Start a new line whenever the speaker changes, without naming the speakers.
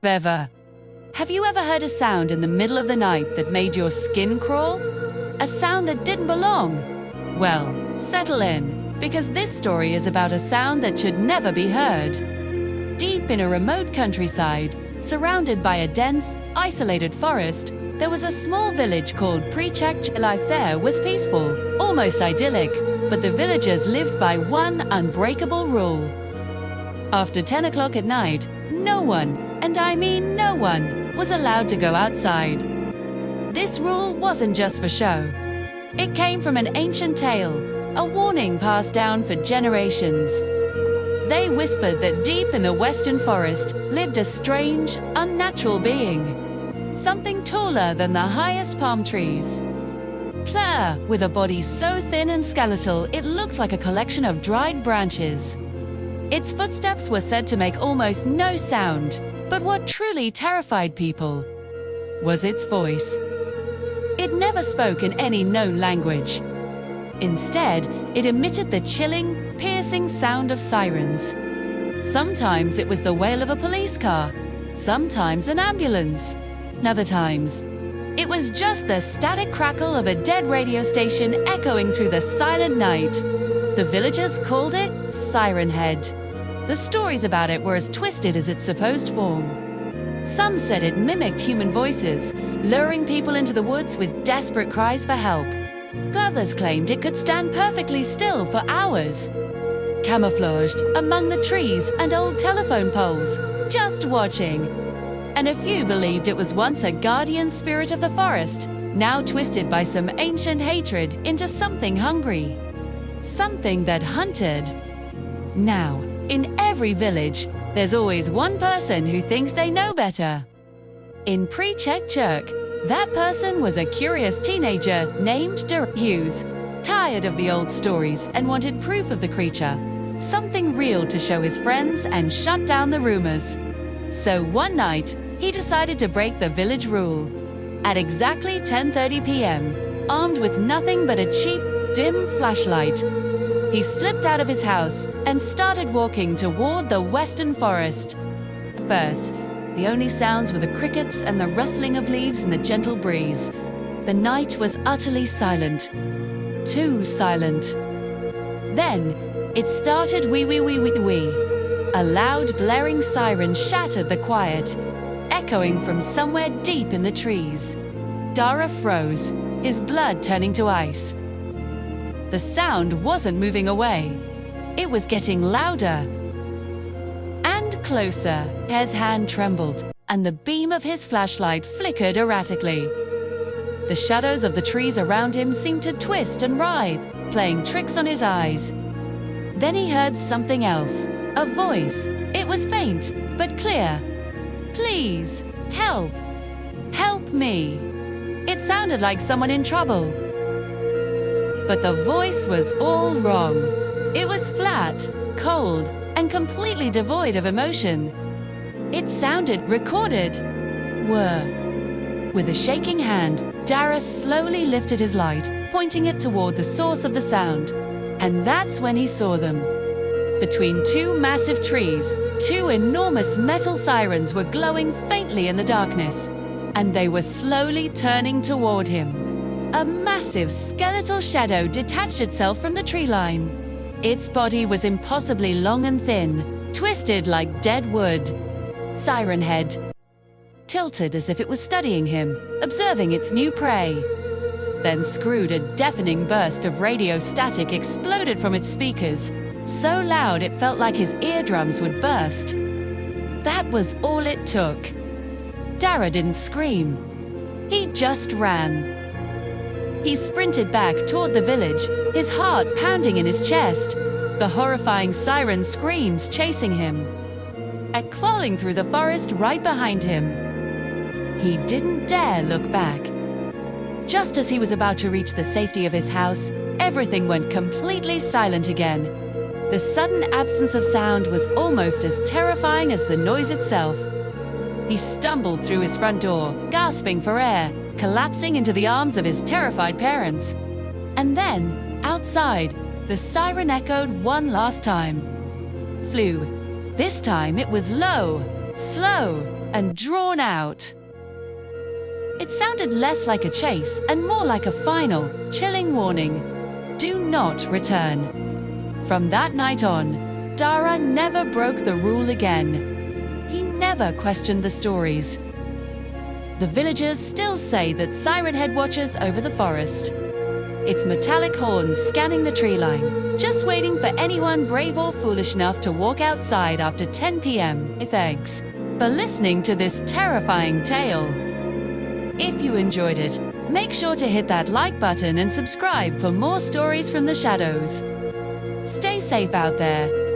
Ever. Have you ever heard a sound in the middle of the night that made your skin crawl? A sound that didn't belong? Well, settle in, because this story is about a sound that should never be heard. Deep in a remote countryside, surrounded by a dense, isolated forest, there was a small village called Prae Chak Cherk. Life there was peaceful, almost idyllic, but the villagers lived by one unbreakable rule. After 10 o'clock at night, no one, and I mean no one, was allowed to go outside. This rule wasn't just for show. It came from an ancient tale, a warning passed down for generations. They whispered that deep in the western forest lived a strange, unnatural being. Something taller than the highest palm trees. Prae, with a body so thin and skeletal it looked like a collection of dried branches. Its footsteps were said to make almost no sound, but what truly terrified people was its voice. It never spoke in any known language. Instead, it emitted the chilling, piercing sound of sirens. Sometimes it was the wail of a police car, sometimes an ambulance. Other times, it was just the static crackle of a dead radio station echoing through the silent night. The villagers called it Siren Head. The stories about it were as twisted as its supposed form. Some said it mimicked human voices, luring people into the woods with desperate cries for help. Others claimed it could stand perfectly still for hours, camouflaged among the trees and old telephone poles, just watching. And a few believed it was once a guardian spirit of the forest, now twisted by some ancient hatred into something hungry, something that hunted. Now, in every village, there's always one person who thinks they know better. In Prae Chak Cherk, that person was a curious teenager named Hughes, tired of the old stories and wanted proof of the creature, something real to show his friends and shut down the rumors. So one night, he decided to break the village rule. At exactly 10:30 p.m., armed with nothing but a cheap, dim flashlight, he slipped out of his house and started walking toward the western forest. First, the only sounds were the crickets and the rustling of leaves in the gentle breeze. The night was utterly silent. Too silent. Then, it started wee-wee-wee-wee-wee. A loud, blaring siren shattered the quiet, echoing from somewhere deep in the trees. Dara froze, his blood turning to ice. The sound wasn't moving away. It was getting louder and closer. His hand trembled, and the beam of his flashlight flickered erratically. The shadows of the trees around him seemed to twist and writhe, playing tricks on his eyes. Then he heard something else, a voice. It was faint, but clear. "Please, help! Help me!" It sounded like someone in trouble. But the voice was all wrong. It was flat, cold, and completely devoid of emotion. It sounded recorded. With a shaking hand, Dara slowly lifted his light, pointing it toward the source of the sound. And that's when he saw them. Between two massive trees, two enormous metal sirens were glowing faintly in the darkness, and they were slowly turning toward him. A massive skeletal shadow detached itself from the tree line. Its body was impossibly long and thin, twisted like dead wood. Siren Head tilted as if it was studying him, observing its new prey. Then screwed, a deafening burst of radio static exploded from its speakers, so loud it felt like his eardrums would burst. That was all it took. Dara didn't scream. He just ran. He sprinted back toward the village, his heart pounding in his chest, the horrifying siren screams chasing him, and clawing through the forest right behind him. He didn't dare look back. Just as he was about to reach the safety of his house, everything went completely silent again. The sudden absence of sound was almost as terrifying as the noise itself. He stumbled through his front door, gasping for air, collapsing into the arms of his terrified parents. And then, outside, the siren echoed one last time. Flew. This time it was low, slow, and drawn out. It sounded less like a chase and more like a final, chilling warning. Do not return. From that night on, Dara never broke the rule again. He never questioned the stories. The villagers still say that Siren Head watches over the forest. Its metallic horns scanning the tree line, just waiting for anyone brave or foolish enough to walk outside after 10 p.m. Thanks for listening to this terrifying tale. If you enjoyed it, make sure to hit that like button and subscribe for more stories from the shadows. Stay safe out there.